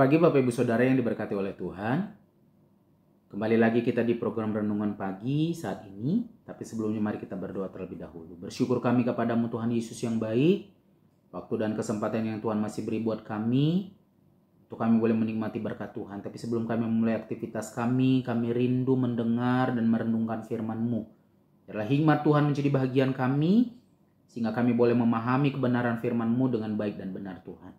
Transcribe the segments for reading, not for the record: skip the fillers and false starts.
Selamat pagi Bapak Ibu Saudara yang diberkati oleh Tuhan. Kembali lagi kita di program Renungan Pagi saat ini. Tapi sebelumnya mari kita berdoa terlebih dahulu. Bersyukur kami kepadamu Tuhan Yesus yang baik. Waktu dan kesempatan yang Tuhan masih beri buat kami. Untuk kami boleh menikmati berkat Tuhan. Tapi sebelum kami memulai aktivitas kami rindu mendengar dan merenungkan firman-Mu. Biarlah hikmat Tuhan menjadi bahagian kami. Sehingga kami boleh memahami kebenaran firman-Mu dengan baik dan benar Tuhan.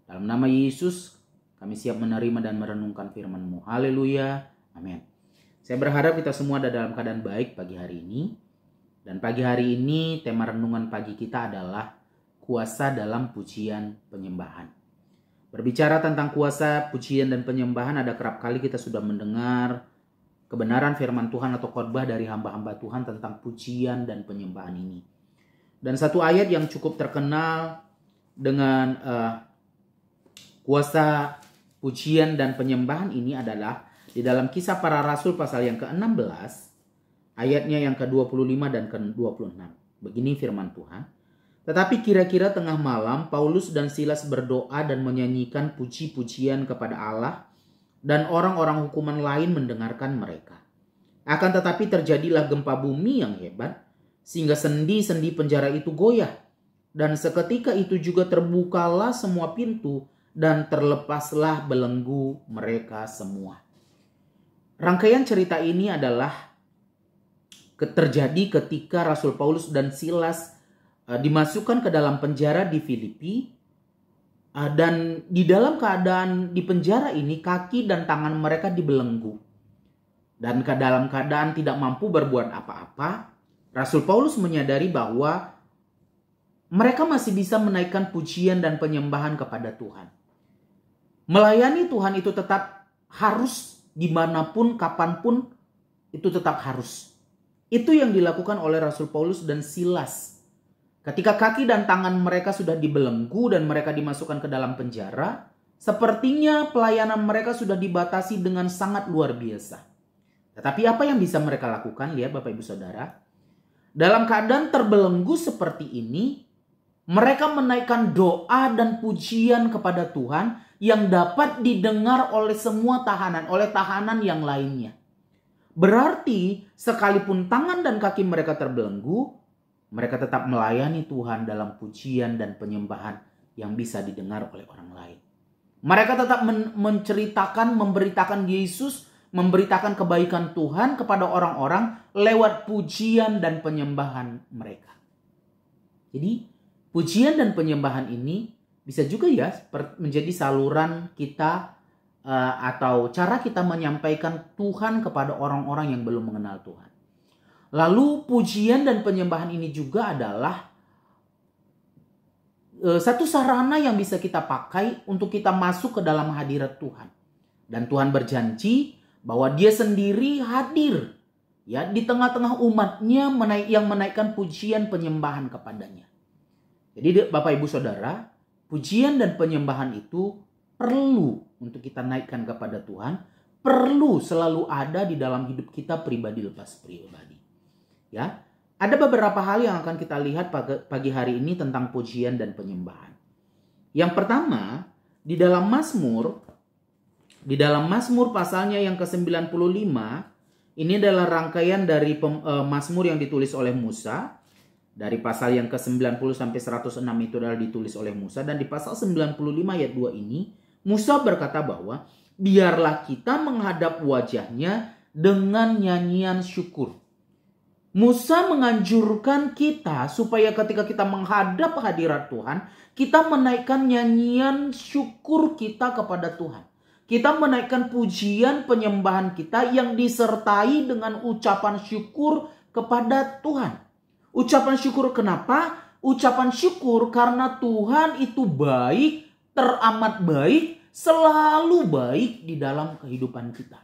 Dalam nama Yesus, kami siap menerima dan merenungkan firman-Mu. Haleluya. Amin. Saya berharap kita semua ada dalam keadaan baik pagi hari ini. Dan pagi hari ini tema renungan pagi kita adalah kuasa dalam pujian penyembahan. Berbicara tentang kuasa, pujian, dan penyembahan, ada kerap kali kita sudah mendengar kebenaran firman Tuhan atau khotbah dari hamba-hamba Tuhan tentang pujian dan penyembahan ini. Dan satu ayat yang cukup terkenal dengan kuasa pujian dan penyembahan ini adalah di dalam Kisah Para Rasul pasal yang ke-16, ayatnya yang ke-25 dan ke-26. Begini firman Tuhan. Tetapi kira-kira tengah malam, Paulus dan Silas berdoa dan menyanyikan puji-pujian kepada Allah, dan orang-orang hukuman lain mendengarkan mereka. Akan tetapi terjadilah gempa bumi yang hebat, sehingga sendi-sendi penjara itu goyah. Dan seketika itu juga terbukalah semua pintu, dan terlepaslah belenggu mereka semua. Rangkaian cerita ini adalah terjadi ketika Rasul Paulus dan Silas dimasukkan ke dalam penjara di Filipi. Dan di dalam keadaan di penjara ini kaki dan tangan mereka dibelenggu. Dan dalam keadaan tidak mampu berbuat apa-apa, Rasul Paulus menyadari bahwa mereka masih bisa menaikkan pujian dan penyembahan kepada Tuhan. Melayani Tuhan itu tetap harus, dimanapun, kapanpun, itu tetap harus. Itu yang dilakukan oleh Rasul Paulus dan Silas. Ketika kaki dan tangan mereka sudah dibelenggu dan mereka dimasukkan ke dalam penjara, sepertinya pelayanan mereka sudah dibatasi dengan sangat luar biasa. Tetapi apa yang bisa mereka lakukan? Lihat Bapak Ibu Saudara. Dalam keadaan terbelenggu seperti ini, mereka menaikkan doa dan pujian kepada Tuhan yang dapat didengar oleh semua tahanan, oleh tahanan yang lainnya. Berarti sekalipun tangan dan kaki mereka terbelenggu, mereka tetap melayani Tuhan dalam pujian dan penyembahan yang bisa didengar oleh orang lain. Mereka tetap menceritakan, memberitakan Yesus, memberitakan kebaikan Tuhan kepada orang-orang lewat pujian dan penyembahan mereka. Jadi pujian dan penyembahan ini bisa juga ya menjadi saluran kita atau cara kita menyampaikan Tuhan kepada orang-orang yang belum mengenal Tuhan. Lalu pujian dan penyembahan ini juga adalah satu sarana yang bisa kita pakai untuk kita masuk ke dalam hadirat Tuhan. Dan Tuhan berjanji bahwa Dia sendiri hadir ya di tengah-tengah umatnya yang menaikkan pujian penyembahan kepadanya. Jadi Bapak Ibu Saudara, pujian dan penyembahan itu perlu untuk kita naikkan kepada Tuhan, perlu selalu ada di dalam hidup kita pribadi lepas pribadi. Ya, ada beberapa hal yang akan kita lihat pagi hari ini tentang pujian dan penyembahan. Yang pertama, di dalam Mazmur pasalnya yang ke-95, ini adalah rangkaian dari Mazmur yang ditulis oleh Musa. Dari pasal yang ke-90 sampai 106 itu adalah ditulis oleh Musa. Dan di pasal 95 ayat 2 ini, Musa berkata bahwa biarlah kita menghadap wajahnya dengan nyanyian syukur. Musa menganjurkan kita supaya ketika kita menghadap hadirat Tuhan, kita menaikkan nyanyian syukur kita kepada Tuhan. Kita menaikkan pujian penyembahan kita yang disertai dengan ucapan syukur kepada Tuhan. Ucapan syukur kenapa? Ucapan syukur karena Tuhan itu baik, teramat baik, selalu baik di dalam kehidupan kita.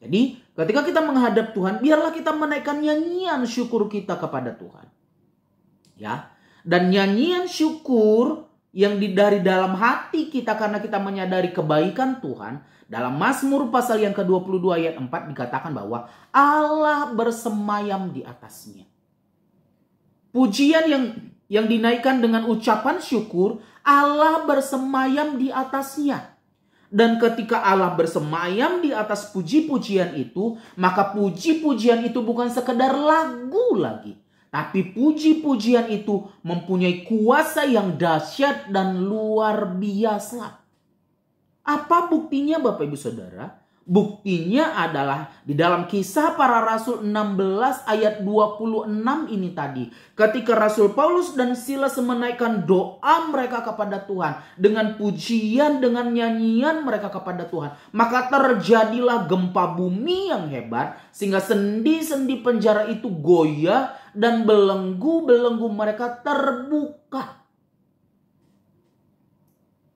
Jadi ketika kita menghadap Tuhan, biarlah kita menaikkan nyanyian syukur kita kepada Tuhan. Ya, dan nyanyian syukur yang dari dalam hati kita karena kita menyadari kebaikan Tuhan. Dalam Mazmur pasal yang ke-22 ayat 4 dikatakan bahwa Allah bersemayam di atasnya. Pujian yang dinaikkan dengan ucapan syukur, Allah bersemayam di atasnya. Dan ketika Allah bersemayam di atas puji-pujian itu, maka puji-pujian itu bukan sekedar lagu lagi. Tapi puji-pujian itu mempunyai kuasa yang dahsyat dan luar biasa. Apa buktinya Bapak Ibu Saudara? Buktinya adalah di dalam Kisah Para Rasul 16 ayat 26 ini tadi. Ketika Rasul Paulus dan Silas menaikkan doa mereka kepada Tuhan. Dengan pujian, dengan nyanyian mereka kepada Tuhan. Maka terjadilah gempa bumi yang hebat. Sehingga sendi-sendi penjara itu goyah dan belenggu-belenggu mereka terbuka.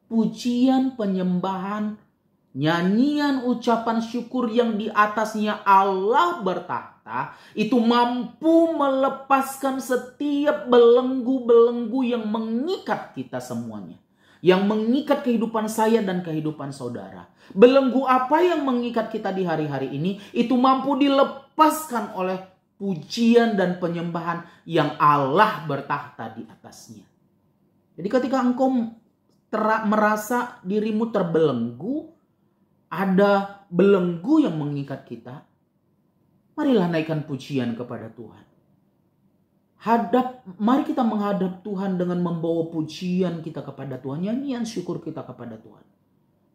Pujian, penyembahan, nyanyian, ucapan syukur yang di atasnya Allah bertahta itu mampu melepaskan setiap belenggu-belenggu yang mengikat kita semuanya. Yang mengikat kehidupan saya dan kehidupan saudara. Belenggu apa yang mengikat kita di hari-hari ini itu mampu dilepaskan oleh pujian dan penyembahan yang Allah bertahta di atasnya. Jadi ketika engkau merasa dirimu terbelenggu, ada belenggu yang mengikat kita, marilah naikkan pujian kepada Tuhan. Mari kita menghadap Tuhan dengan membawa pujian kita kepada Tuhan, nyanyian syukur kita kepada Tuhan.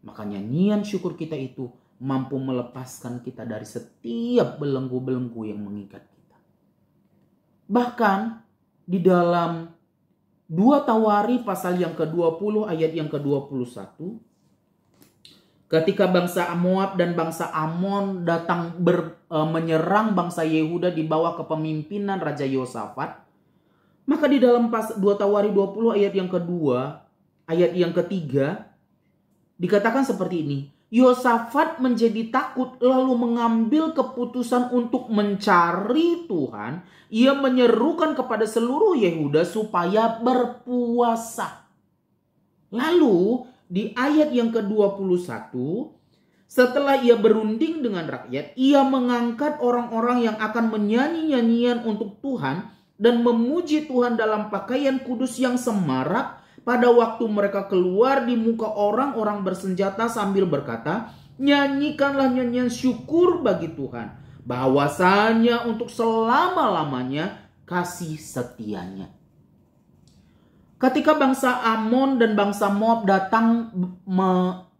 Maka nyanyian syukur kita itu mampu melepaskan kita dari setiap belenggu-belenggu yang mengikat kita. Bahkan di dalam 2 Tawari pasal yang ke-20 ayat yang ke-21, ketika bangsa Moab dan bangsa Amon datang menyerang bangsa Yehuda di bawah kepemimpinan Raja Yosafat, maka di dalam 2 Tawari 20 ayat yang kedua, ayat yang ketiga, dikatakan seperti ini. Yosafat menjadi takut lalu mengambil keputusan untuk mencari Tuhan. Ia menyerukan kepada seluruh Yehuda supaya berpuasa. Lalu di ayat yang ke-21, setelah ia berunding dengan rakyat, ia mengangkat orang-orang yang akan menyanyi nyanyian untuk Tuhan dan memuji Tuhan dalam pakaian kudus yang semarak pada waktu mereka keluar di muka orang-orang bersenjata sambil berkata, nyanyikanlah nyanyian syukur bagi Tuhan, bahwasanya untuk selama-lamanya kasih setianya. Ketika bangsa Amon dan bangsa Moab datang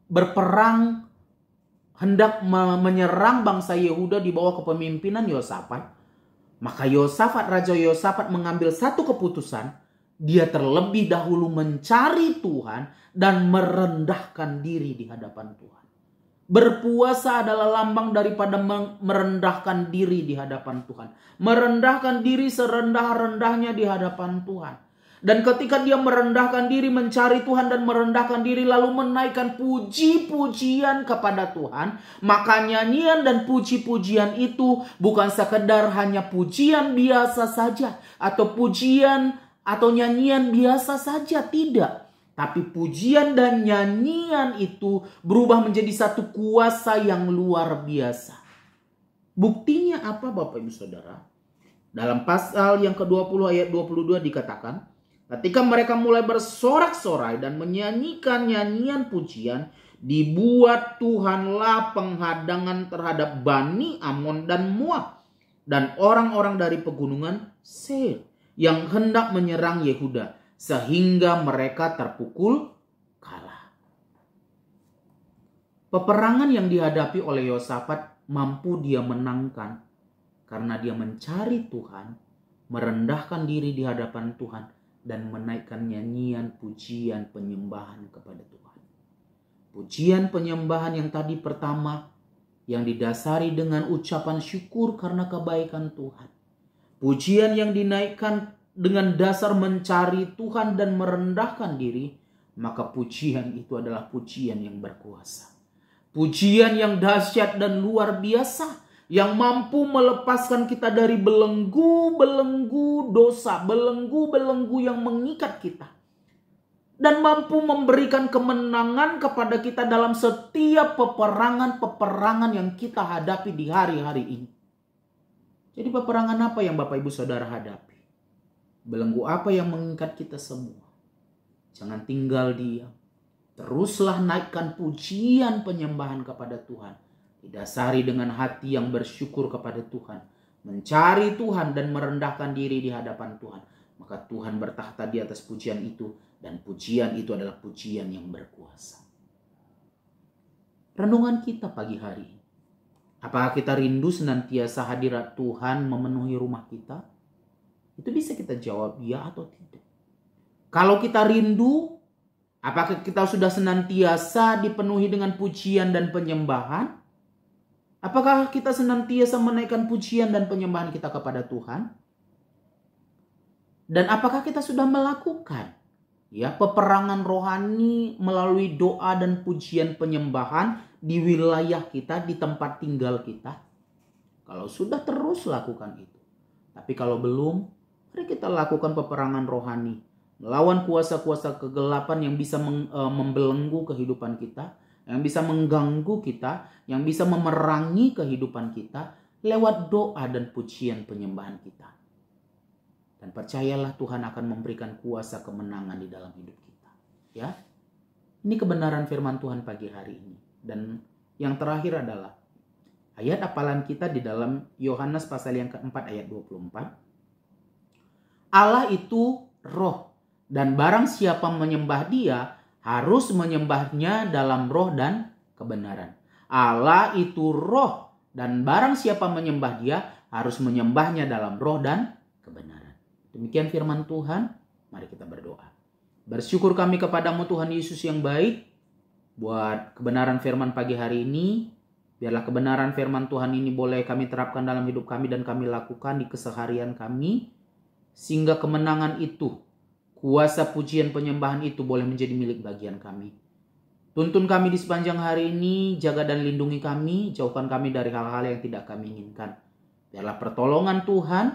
berperang, hendak menyerang bangsa Yehuda di bawah kepemimpinan Yosafat, maka Raja Yosafat mengambil satu keputusan. Dia terlebih dahulu mencari Tuhan dan merendahkan diri di hadapan Tuhan. Berpuasa adalah lambang daripada merendahkan diri di hadapan Tuhan. Merendahkan diri serendah-rendahnya di hadapan Tuhan. Dan ketika dia merendahkan diri, mencari Tuhan dan merendahkan diri, lalu menaikkan puji-pujian kepada Tuhan, maka nyanyian dan puji-pujian itu bukan sekedar hanya pujian biasa saja, atau pujian atau nyanyian biasa saja, tidak. Tapi pujian dan nyanyian itu berubah menjadi satu kuasa yang luar biasa. Buktinya apa Bapak Ibu Saudara? Dalam pasal yang ke-20 ayat 22 dikatakan, ketika mereka mulai bersorak-sorai dan menyanyikan nyanyian pujian, dibuat Tuhanlah penghadangan terhadap Bani Amon dan Moab dan orang-orang dari pegunungan Seir yang hendak menyerang Yehuda, sehingga mereka terpukul kalah. Peperangan yang dihadapi oleh Yosafat mampu dia menangkan karena dia mencari Tuhan, merendahkan diri di hadapan Tuhan, dan menaikkan nyanyian, pujian, penyembahan kepada Tuhan. Pujian penyembahan yang tadi pertama, yang didasari dengan ucapan syukur karena kebaikan Tuhan. Pujian yang dinaikkan dengan dasar mencari Tuhan dan merendahkan diri, maka pujian itu adalah pujian yang berkuasa. Pujian yang dahsyat dan luar biasa, yang mampu melepaskan kita dari belenggu-belenggu dosa, belenggu-belenggu yang mengikat kita. Dan mampu memberikan kemenangan kepada kita dalam setiap peperangan-peperangan yang kita hadapi di hari-hari ini. Jadi peperangan apa yang Bapak Ibu Saudara hadapi? Belenggu apa yang mengikat kita semua? Jangan tinggal diam. Teruslah naikkan pujian penyembahan kepada Tuhan. Didasari dengan hati yang bersyukur kepada Tuhan. Mencari Tuhan dan merendahkan diri di hadapan Tuhan. Maka Tuhan bertahta di atas pujian itu. Dan pujian itu adalah pujian yang berkuasa. Renungan kita pagi hari ini. Apakah kita rindu senantiasa hadirat Tuhan memenuhi rumah kita? Itu bisa kita jawab ya atau tidak. Kalau kita rindu, apakah kita sudah senantiasa dipenuhi dengan pujian dan penyembahan? Apakah kita senantiasa menaikkan pujian dan penyembahan kita kepada Tuhan? Dan apakah kita sudah melakukan peperangan rohani melalui doa dan pujian penyembahan di wilayah kita, di tempat tinggal kita? Kalau sudah, terus lakukan itu. Tapi kalau belum, mari kita lakukan peperangan rohani melawan kuasa-kuasa kegelapan yang bisa membelenggu kehidupan kita, yang bisa mengganggu kita, yang bisa memerangi kehidupan kita lewat doa dan pujian penyembahan kita. Dan percayalah Tuhan akan memberikan kuasa kemenangan di dalam hidup kita. Ya, ini kebenaran firman Tuhan pagi hari ini. Dan yang terakhir adalah ayat hafalan kita di dalam Yohanes pasal yang keempat ayat 24. Allah itu roh, dan barang siapa menyembah Dia harus menyembahnya dalam roh dan kebenaran. Allah itu roh, dan barang siapa menyembah Dia harus menyembahnya dalam roh dan kebenaran. Demikian firman Tuhan. Mari kita berdoa. Bersyukur kami kepadamu Tuhan Yesus yang baik, buat kebenaran firman pagi hari ini. Biarlah kebenaran firman Tuhan ini boleh kami terapkan dalam hidup kami dan kami lakukan di keseharian kami. Sehingga kemenangan itu, kuasa pujian penyembahan itu boleh menjadi milik bagian kami. Tuntun kami di sepanjang hari ini, jaga dan lindungi kami, jauhkan kami dari hal-hal yang tidak kami inginkan. Biarlah pertolongan Tuhan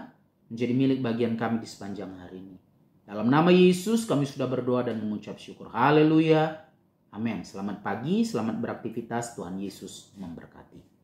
menjadi milik bagian kami di sepanjang hari ini. Dalam nama Yesus kami sudah berdoa dan mengucap syukur. Haleluya. Amin. Selamat pagi, selamat beraktivitas. Tuhan Yesus memberkati.